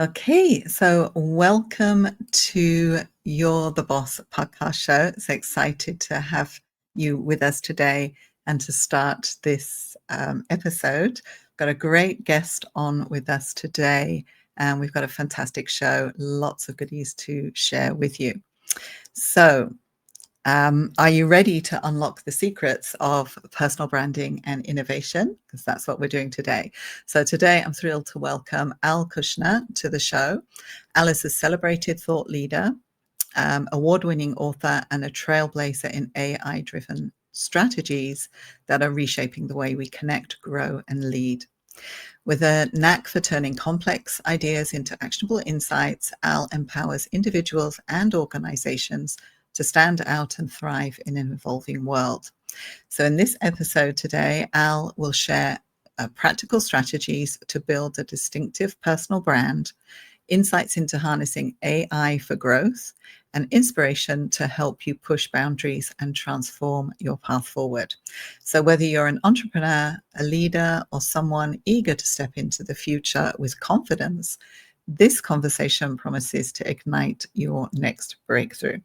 Okay, so welcome to You're the Boss podcast show. So excited to have you with us today and to start this episode. Got a great guest on with us today, and we've got a fantastic show, lots of goodies to share with you. So, are you ready to unlock the secrets of personal branding and innovation? Because that's what we're doing today. So today I'm thrilled to welcome Al Kushner to the show. Al is a celebrated thought leader, award-winning author, and a trailblazer in AI-driven strategies that are reshaping the way we connect, grow, and lead. With a knack for turning complex ideas into actionable insights, Al empowers individuals and organizations to stand out and thrive in an evolving world. So in this episode today, Al will share practical strategies to build a distinctive personal brand, insights into harnessing AI for growth, and inspiration to help you push boundaries and transform your path forward. So whether you're an entrepreneur, a leader, or someone eager to step into the future with confidence, this conversation promises to ignite your next breakthrough.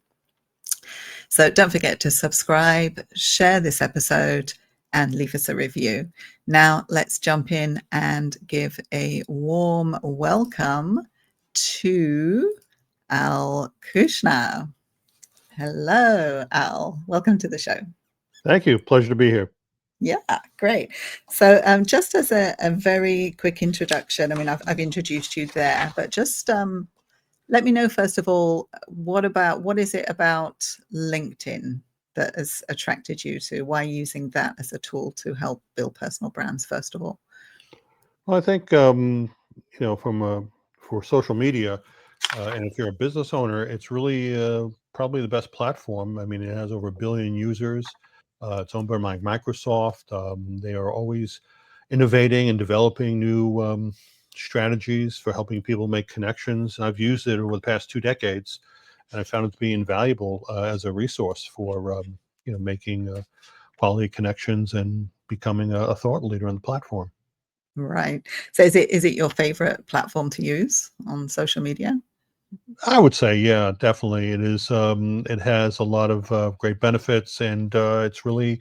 So don't forget to subscribe, share this episode, and leave us a review. Now let's jump in and give a warm welcome to Al Kushner. Hello, Al. Welcome to the show. Thank you. Pleasure to be here. Yeah, great. So just as a very quick introduction, I mean, I've introduced you there, but just let me know, first of all, what is it about LinkedIn that has attracted you to? Why using that as a tool to help build personal brands, first of all? Well, I think for social media, and if you're a business owner, it's really probably the best platform. I mean, it has over 1 billion users. It's owned by Microsoft. They are always innovating and developing new strategies for helping people make connections. I've used it over the past 2 decades, and I found it to be invaluable as a resource for making quality connections and becoming a thought leader on the platform. Right. So is it your favorite platform to use on social media? I would say, yeah, definitely. It is. It has a lot of great benefits, and it's really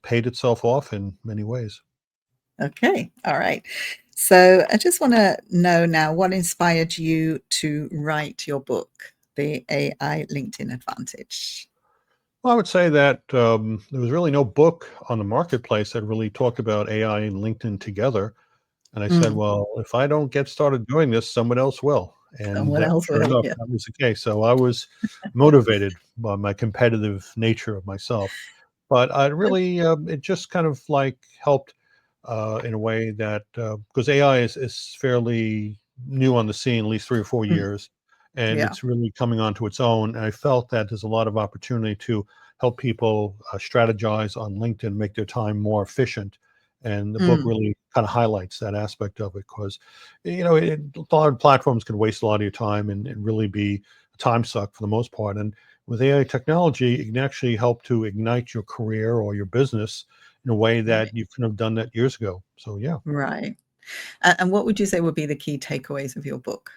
paid itself off in many ways. Okay. All right. So I just want to know now, what inspired you to write your book, The AI LinkedIn Advantage? Well, I would say that there was really no book on the marketplace that really talked about AI and LinkedIn together. And I said, Mm, well, if I don't get started doing this, someone else will. And someone else sure will. enough, Yeah. that was the case. So I was motivated by my competitive nature of myself. But I really, it just kind of like helped in a way that, because AI is fairly new on the scene, at least 3 or 4 years, and Yeah. it's really coming onto its own. And I felt that there's a lot of opportunity to help people strategize on LinkedIn, make their time more efficient. And the book Mm, really kind of highlights that aspect of it because, a lot of platforms can waste a lot of your time and really be a time suck for the most part. And with AI technology, it can actually help to ignite your career or your business in a way right. that you couldn't have done that years ago. So, yeah. Right. And what would you say would be the key takeaways of your book?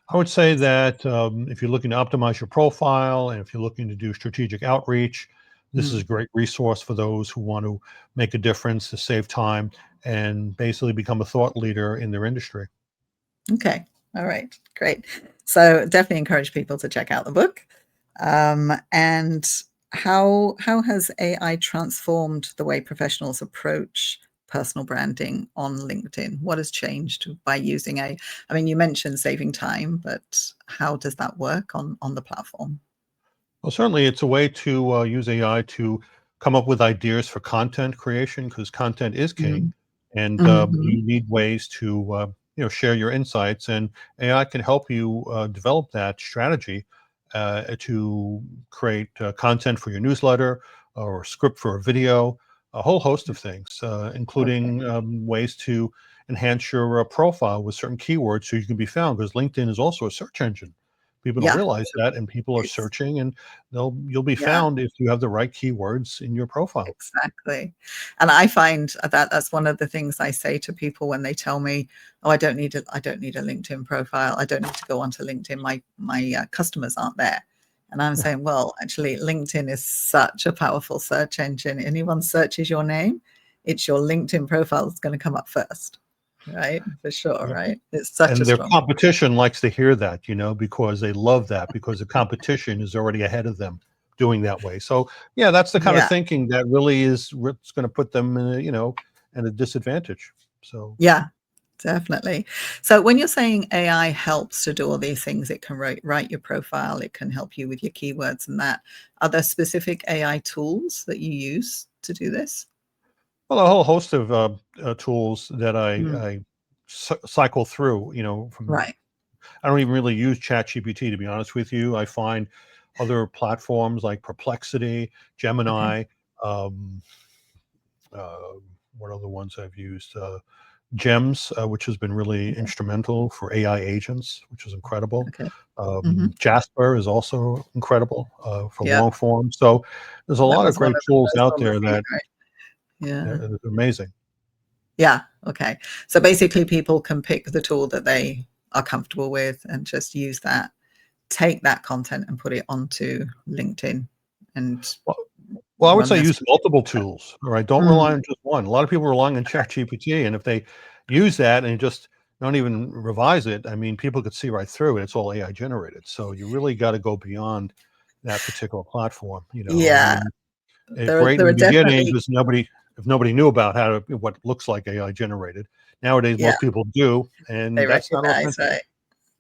I would say that if you're looking to optimize your profile and if you're looking to do strategic outreach, this is a Mm, great resource for those who want to make a difference, to save time, and basically become a thought leader in their industry. okay. All right. Great. So definitely encourage people to check out the book. And how has AI transformed the way professionals approach personal branding on LinkedIn? What has changed by using AI? I mean, you mentioned saving time, but how does that work on the platform? Well, certainly it's a way to use AI to come up with ideas for content creation because content is king, Mm. and Mhm. you need ways to share your insights, and AI can help you develop that strategy to create content for your newsletter or a script for a video, a whole host of things, Okay. including ways to enhance your profile with certain keywords so you can be found because LinkedIn is also a search engine People don't Yeah. realize that, and people are It's searching, and you'll be yeah. found if you have the right keywords in your profile. Exactly. And I find that that's one of the things I say to people when they tell me, "Oh, I don't need a LinkedIn profile. I don't need to go onto LinkedIn. My customers aren't there." And I'm saying, well, actually, LinkedIn is such a powerful search engine. Anyone searches your name, it's your LinkedIn profile that's going to come up first, right? For sure, Yeah. right? It's such a And their strong. competition likes to hear that, because they love that, because the competition is already ahead of them doing that way. So yeah, that's the kind of Yeah. thinking that really is what's going to put them in at a disadvantage. So Yeah. Definitely. So when you're saying AI helps to do all these things, it can write your profile, it can help you with your keywords and that. Are there specific AI tools that you use to do this? well, a whole host of tools that Mm, I cycle through. From right. I don't even really use ChatGPT, to be honest with you. I find other platforms like Perplexity, Okay. Gemini, um, uh, what other ones I've used? Gems, which has been really Okay. instrumental for AI agents, which is incredible. Okay. Hmm. Jasper is also incredible for Yeah. long form. So there's a That lot of was one great of the tools first out on the there feed, that right? Yeah. are amazing. Yeah. Okay. So basically people can pick the tool that they are comfortable with and just use that, take that content and put it onto LinkedIn and Well, well, I would run say this. use multiple tools. All right, don't rely Mm, on just one. A lot of people rely on ChatGPT, and if they use that and just don't even revise it, I mean, people could see right through it. It's all AI generated. So you really got to go beyond that particular platform. I yeah. mean, it's great in There the are beginning definitely because if nobody knew about what looks like AI generated. Nowadays, yeah, most people do, they and that's not recognize, authentic. right?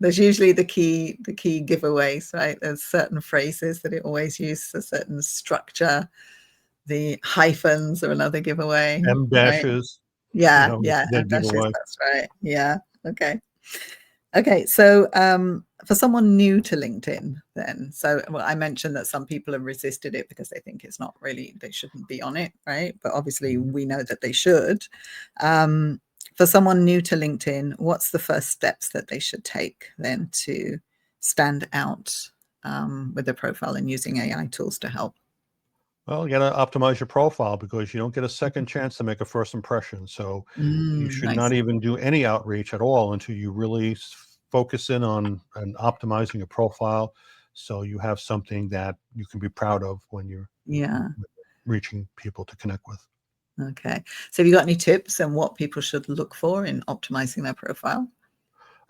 There's usually the key giveaways, right? There's certain phrases that it always uses, a certain structure. The hyphens are another giveaway, M right? dashes, Yeah, it's a and dead dashes, giveaway. that's right. Yeah. Okay. Okay, so for someone new to LinkedIn, then, so well, I mentioned that some people have resisted it because they think it's not really, they shouldn't be on it, right? But obviously, Mhm. we know that they should. Um, for someone new to LinkedIn, what's the first steps that they should take then to stand out with their profile and using AI tools to help? Well, you got to optimize your profile because you don't get a second chance to make a first impression. So you should not Nice. even do any outreach at all until you really focus in on and optimizing your profile, so you have something that you can be proud of when you're Yeah. reaching people to connect with. Okay. So have you got any tips on what people should look for in optimizing their profile?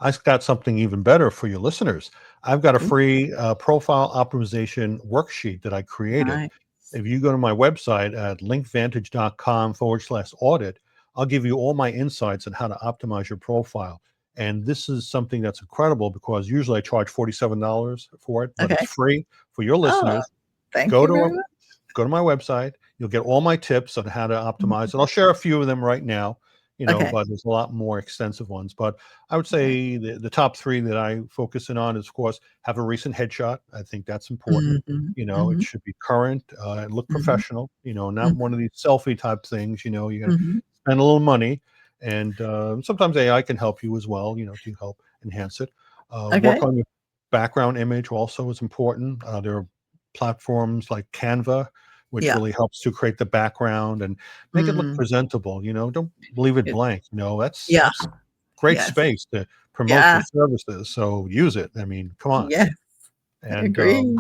I've got something even better for your listeners. I've got a Ooh, free profile optimization worksheet that I created. nice. If you go to my website at linkvantage.com/audit, I'll give you all my insights on how to optimize your profile. And this is something that's incredible because usually I charge $47 for it, but it's Okay. free for your Oh, listeners. thank Go you to very much. go to my website. You'll get all my tips on how to optimize it. Mhm. I'll share a few of them right now, Okay. but there's a lot more extensive ones. But I would Okay. say the top three that I focus in on is, of course, have a recent headshot. I think that's important. Mhm. It Mhm. should be current, look Mhm. professional, not Mhm. one of these selfie type things. You got to Mhm. spend a little money. And sometimes AI can help you as well, to help enhance it. Work Okay. on your background image also is important. There are platforms like Canva, which Yeah. really helps to create the background and make it look Mm. presentable. Don't leave it It blank. yeah. That's great Yes. space to promote your Yeah. services. So use it. I mean, come on. Yes. I And agree.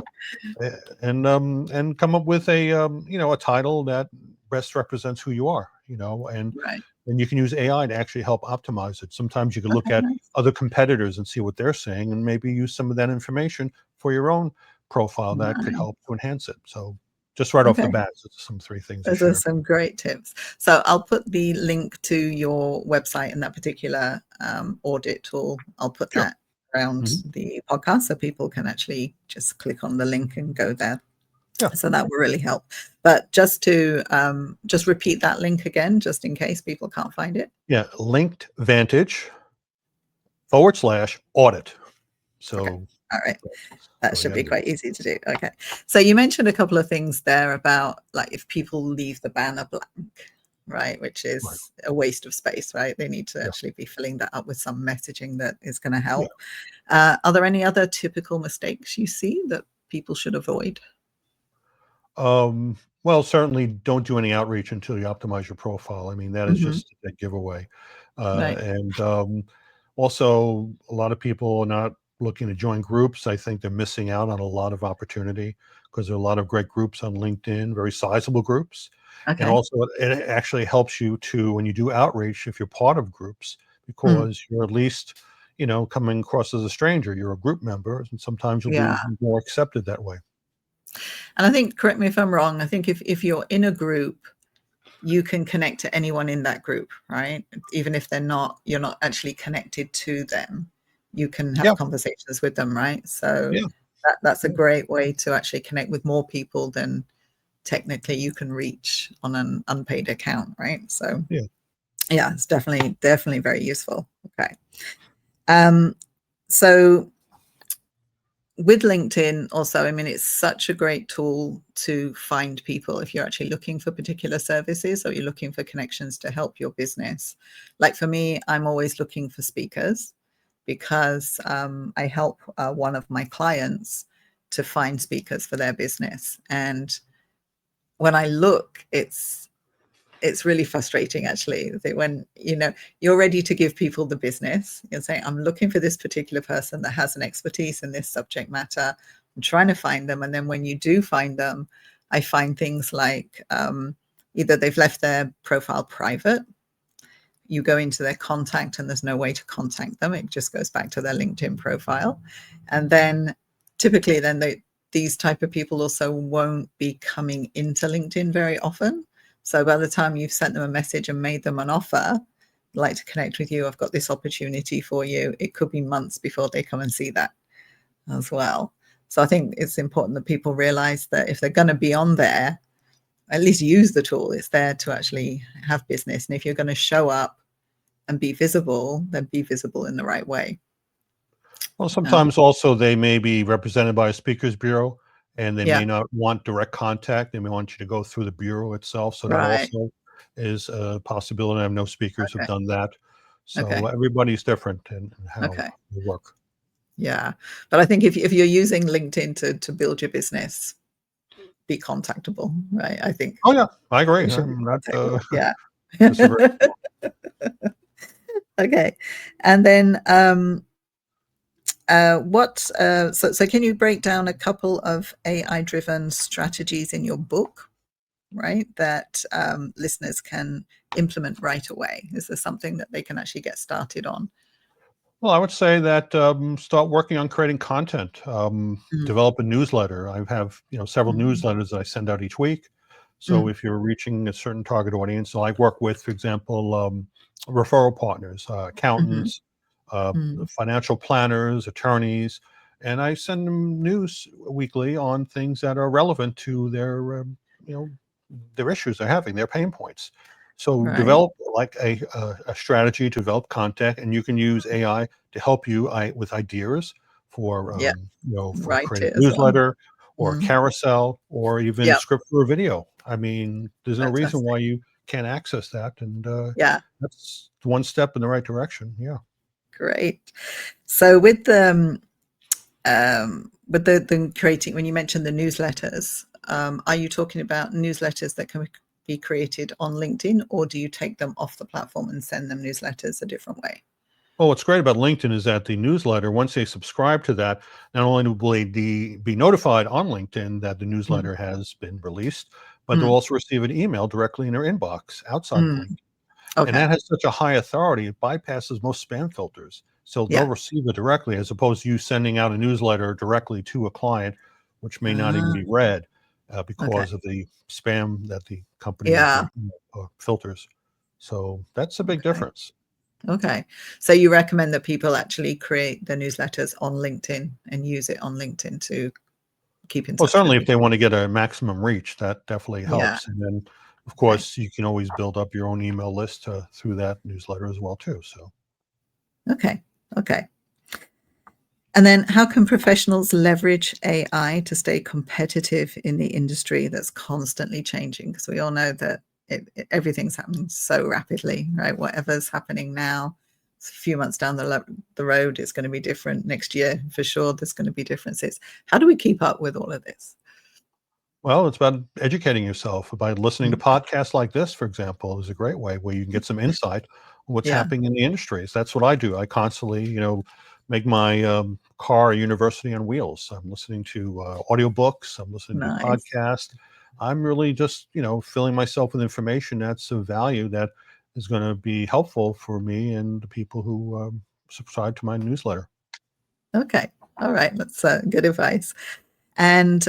and come up with a title that best represents who you are. Right. And you can use AI to actually help optimize it. Sometimes you can look Okay, at nice. other competitors and see what they're saying, and maybe use some of that information for your own profile that could Nice. help to enhance it. So, just right off the Okay. bat, some three things I Those are shared. some great tips. So I'll put the link to your website and that particular audit tool. I'll put Sure. that around Mhm. the podcast so people can actually just click on the link and go there. Yeah. So that will really help. But just repeat that link again, just in case people can't find it. Yeah. LinkedVantage /audit. Okay. So, All right. That should yeah. be quite easy to do. Okay. So you mentioned a couple of things there about like if people leave the banner blank. right? Which Right. is a waste of space, right? They need to Yeah. actually be filling that up with some messaging that is going to Yeah. help. Are there any other typical mistakes you see that people should avoid? Well, certainly don't do any outreach until you optimize your profile. I mean, that is Hmm. just a giveaway. Right. And Also, a lot of people are not looking to join groups. I think they're missing out on a lot of opportunity because there are a lot of great groups on LinkedIn, very sizable groups. And Okay. also, it actually helps you to, when you do outreach, if you're part of groups, Mm. because you're at least, coming across as a stranger. You're a group member, and sometimes you'll Yeah. be more accepted that way. And I think, correct me if I'm wrong, I think if you're in a group, you can connect to anyone in that group, right? Even if you're not actually connected to them, you can have Yeah. conversations with them, right? So Yeah. that's a Yeah. great way to actually connect with more people than technically you can reach on an unpaid account, right? So Yeah. yeah, it's definitely very useful. Okay. Um, so with LinkedIn also, I mean, it's such a great tool to find people if you're actually looking for particular services or you're looking for connections to help your business. Like for me, I'm always looking for speakers because I help one of my clients to find speakers for their business. And when I look, it's really frustrating actually that when you're ready to give people the business, you're saying I'm looking for this particular person that has an expertise in this subject matter, I'm trying to find them, and then when you do find them, I find things like either they've left their profile private, you go into their contact and there's no way to contact them, it just goes back to their LinkedIn profile, and then typically then these type of people also won't be coming into LinkedIn very often. So by the time you've sent them a message and made them an offer, I'd like to connect with you, I've got this opportunity for you, it could be months before they come and see that as well. So I think it's important that people realize that if they're going to be on there, at least use the tool. It's there to actually have business. And if you're going to show up and be visible, then be visible in the right way. Well, Um, sometimes also they may be represented by a speakers bureau, and they yeah, may not want direct contact. They may want you to go through the bureau itself. So that right. also is a possibility. I know speakers have Okay. done that. So Okay. everybody's different in how Okay. they work. Yeah. But I think if you're using LinkedIn to build your business, be contactable, right? I think Oh yeah, I agree. you should be I'm not contactable. Yeah. disagree. Okay. And then so can you break down a couple of AI driven strategies in your book, right, that listeners can implement right away? Is there something that they can actually get started on? Well, I would say that start working on creating content. Mm, Develop a newsletter. I have several mm, newsletters that I send out each week. So mm, if you're reaching a certain target audience, so I work with, for example, referral partners, mhm, accountants, mm, financial planners, attorneys, and I send them news weekly on things that are relevant to you know their issues they're having, their pain points. So right. develop like a strategy to develop content, and you can use AI to help you with ideas for Yeah. for Write creating it a as well. newsletter or a Mm, carousel or even yeah. script for a video. I mean, there's no reason Fantastic. why you can't access that, and Yeah. that's one step in the right direction. Yeah. Great. So with the creating, when you mentioned the newsletters, are you talking about newsletters that can be created on LinkedIn, or do you take them off the platform and send them newsletters a different way? Well, what's great about LinkedIn is that the newsletter, once they subscribe to that, not only will they be notified on LinkedIn that the Mm, newsletter has been released, but they'll mm, also receive an email directly in their inbox outside of mm. LinkedIn. And Okay. that has such a high authority, it bypasses most spam filters. So they'll Yeah. receive it directly as opposed to you sending out a newsletter directly to a client, which may not even Ah, be read okay. because of the spam that the company Yeah. filters. So that's a big Okay. difference. Okay. So you recommend that people actually create their newsletters on LinkedIn and use it on LinkedIn to keep in Well, touch with certainly if people. they want to get a maximum reach, that definitely Yeah. helps. And then, of Okay. course, you can always build up your own email list through that newsletter as well too. So, Okay. Okay. And then how can professionals leverage AI to stay competitive in the industry that's constantly changing? Because we all know that everything's happening so rapidly, right? Whatever's happening now, a few months down the road, it's going to be different. Next year, for sure, there's going to be differences. How do we keep up with all of this? Well, it's about educating yourself by listening to Mm. podcasts like this, for example, is a great way where you can get some insight on what's Yeah, happening in the industries. That's what I do. I constantly, make my car a university on wheels. I'm listening to audiobooks. I'm listening to nice. podcasts. I'm really just, filling myself with information that's of value that is going to be helpful for me and the people who subscribe to my newsletter. Okay, all right, that's good advice. And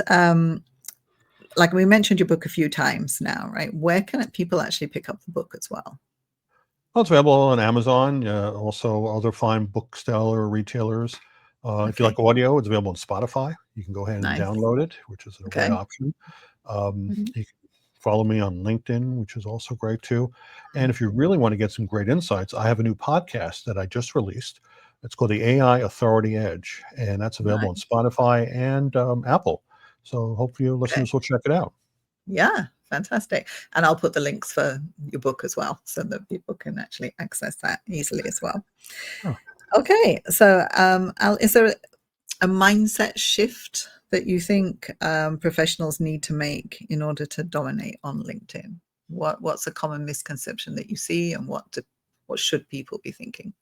like we mentioned your book a few times now, right? Where can people actually pick up the book as well? Well, it's available on Amazon, also other fine bookseller retailers. If you Okay, like audio, it's available on Spotify. You can go ahead and nice. download it, which is a great Okay. option. Mhm. You can follow me on LinkedIn, which is also great too. And if you really want to get some great insights, I have a new podcast that I just released. It's called the AI Authority Edge, and that's available on Nice. Spotify and Apple. So hopefully your Okay. listeners will check it out. Yeah, fantastic. And I'll put the links for your book as well so that people can actually access that easily as well. Oh. Okay, so Al, is there a mindset shift that you think professionals need to make in order to dominate on LinkedIn? What's a common misconception that you see, and what should people be thinking?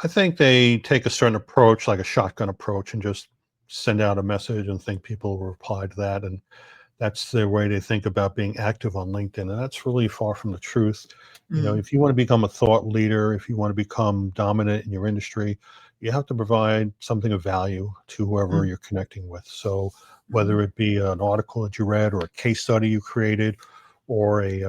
I think they take a certain approach, like a shotgun approach, and just send out a message and think people will reply to that. And that's their way they think about being active on LinkedIn. And that's really far from the truth. Mm, If you want to become a thought leader, if you want to become dominant in your industry, you have to provide something of value to whoever mm, you're connecting with. So mm. whether it be an article that you read or a case study you created or a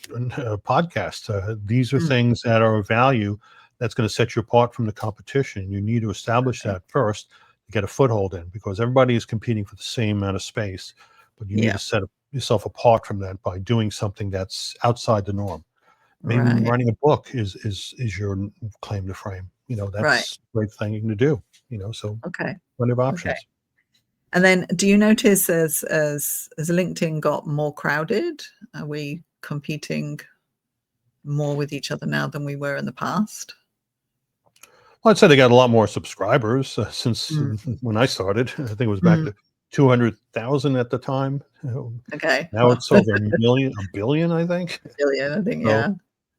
podcast, these are Mm, things that are of value that's going to set you apart from the competition. You need to establish okay. that first to get a foothold in because everybody is competing for the same amount of space, but you need Yeah, to set yourself apart from that by doing something that's outside the norm. Maybe right, writing a book is your claim to fame. right. That's a great thing to do. So Okay, plenty of okay. options. And then, do you notice as LinkedIn got more crowded, are we competing more with each other now than we were in the past? Well, I'd say they got a lot more subscribers since Mm, when I started. I think it was back mm, to 200,000 at the time. okay, Now well, it's over a billion, I think. billion, I think, So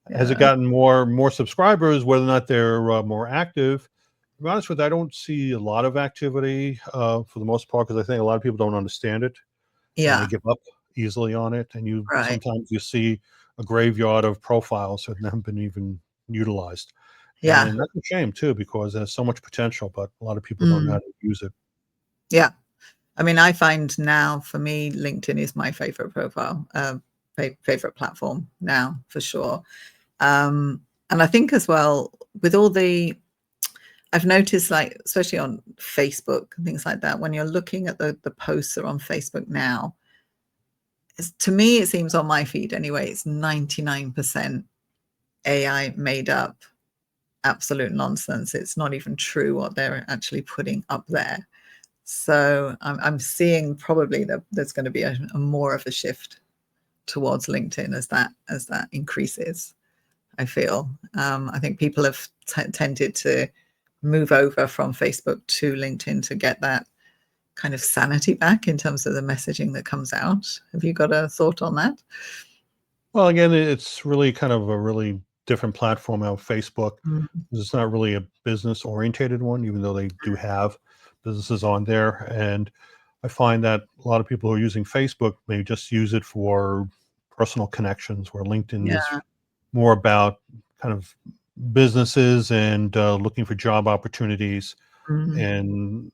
yeah, has it yeah, gotten more subscribers? Whether or not they're more active, to be honest with you, I don't see a lot of activity for the most part because I think a lot of people don't understand it and they yeah, give up easily on it. And you right, sometimes you see a graveyard of profiles that haven't been even utilized, yeah, and that's a shame too because there's so much potential, but a lot of people don't know how mm, to use it. yeah. I mean, I find now for me, LinkedIn is my favorite profile, favorite platform now for sure. And I think as well with all I've noticed, like, especially on Facebook and things like that, when you're looking at the posts that are on Facebook now, to me, it seems on my feed anyway, it's 99% AI made up, absolute nonsense. It's not even true what they're actually putting up there. So I'm seeing probably that there's going to be a more of a shift towards LinkedIn as that increases. I feel. I think people have tended to move over from Facebook to LinkedIn to get that kind of sanity back in terms of the messaging that comes out. Have you got a thought on that? Well, again, it's really kind of a really different platform out of Facebook. Mm, It's not really a business orientated one, even though they do have businesses on there. And I find that a lot of people who are using Facebook may just use it for personal connections, where LinkedIn is yeah. more about kind of businesses and looking for job opportunities. Mm, And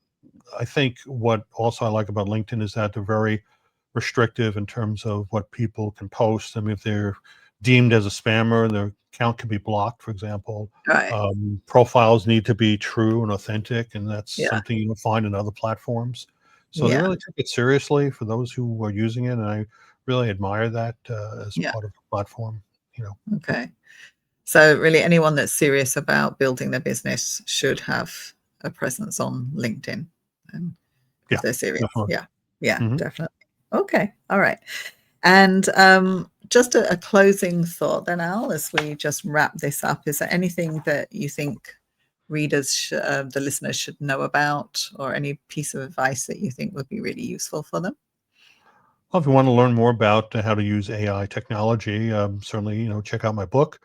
I think what also I like about LinkedIn is that they're very restrictive in terms of what people can post. I mean, if they're deemed as a spammer, their account can be blocked, for example. right. Profiles need to be true and authentic, and that's Yeah. something you don't find in other platforms. So they Yeah. really take it seriously for those who are using it, and I really admire that as Yeah. part of the platform. You know, Okay. So really, anyone that's serious about building their business should have a presence on LinkedIn, um, if yeah, they're serious. definitely. Yeah. Yeah. Mhm. Definitely. Okay. All right. And just a closing thought then, Al, as we just wrap this up. Is there anything that you think readers, the listeners, should know about, or any piece of advice that you think would be really useful for them? Well, if you want to learn more about how to use AI technology, certainly check out my book.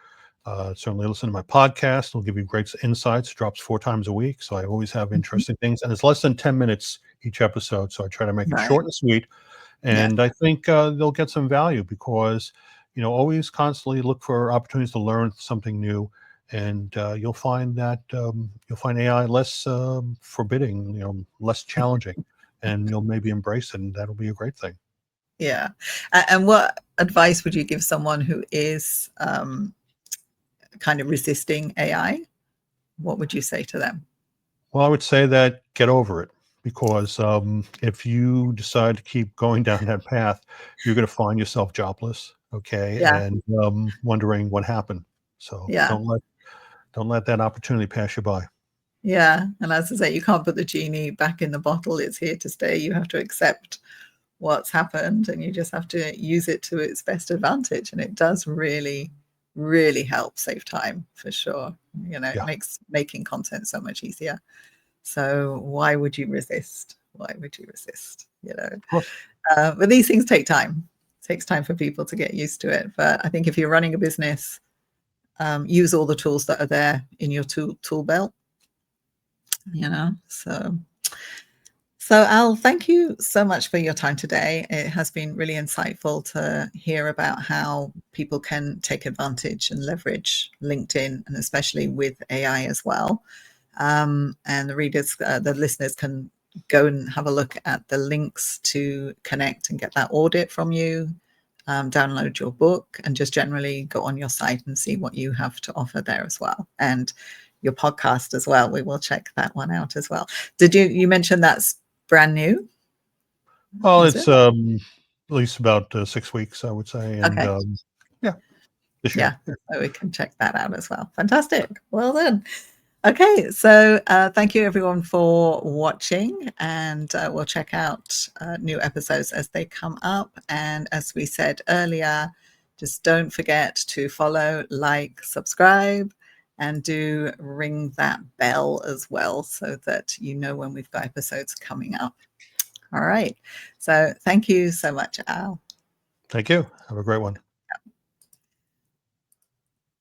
Certainly listen to my podcast. It'll give you great insights. It drops 4 times a week, so I always have Mhm. interesting things, and it's less than 10 minutes each episode. So I try to make it Right. short and sweet, Yeah. and I think they'll get some value because always constantly look for opportunities to learn something new, and you'll find that you'll find AI less forbidding, less challenging, and you'll maybe embrace it, and that'll be a great thing. Yeah. And what advice would you give someone who is kind of resisting AI? What would you say to them? Well, I would say that get over it because if you decide to keep going down that path, you're going to find yourself jobless, okay, Yeah. and wondering what happened. So Yeah. don't let that opportunity pass you by. Yeah. And as I say, you can't put the genie back in the bottle. It's here to stay. You have to accept what's happened and you just have to use it to its best advantage. And it does really, really help save time for sure. It Yeah, makes making content so much easier. So why would you resist? Why would you resist? of course. But these things take time. It takes time for people to get used to it. But I think if you're running a business, use all the tools that are there in your tool belt. So Al, thank you so much for your time today. It has been really insightful to hear about how people can take advantage and leverage LinkedIn, and especially with AI as well. And the listeners can go and have a look at the links to connect and get that audit from you, download your book, and just generally go on your site and see what you have to offer there as well. And your podcast as well. We will check that one out as well. You mention that's brand new, Well, is it's it? at least about 6 weeks, I would say, and Okay. yeah, this Yeah. year. So we can check that out as well. Fantastic. Well then. Okay, so thank you everyone for watching, and we'll check out new episodes as they come up. And as we said earlier, just don't forget to follow, like, subscribe, and do ring that bell as well so that you know when we've got episodes coming up. All right. So thank you so much, Al. Thank you. Have a great one.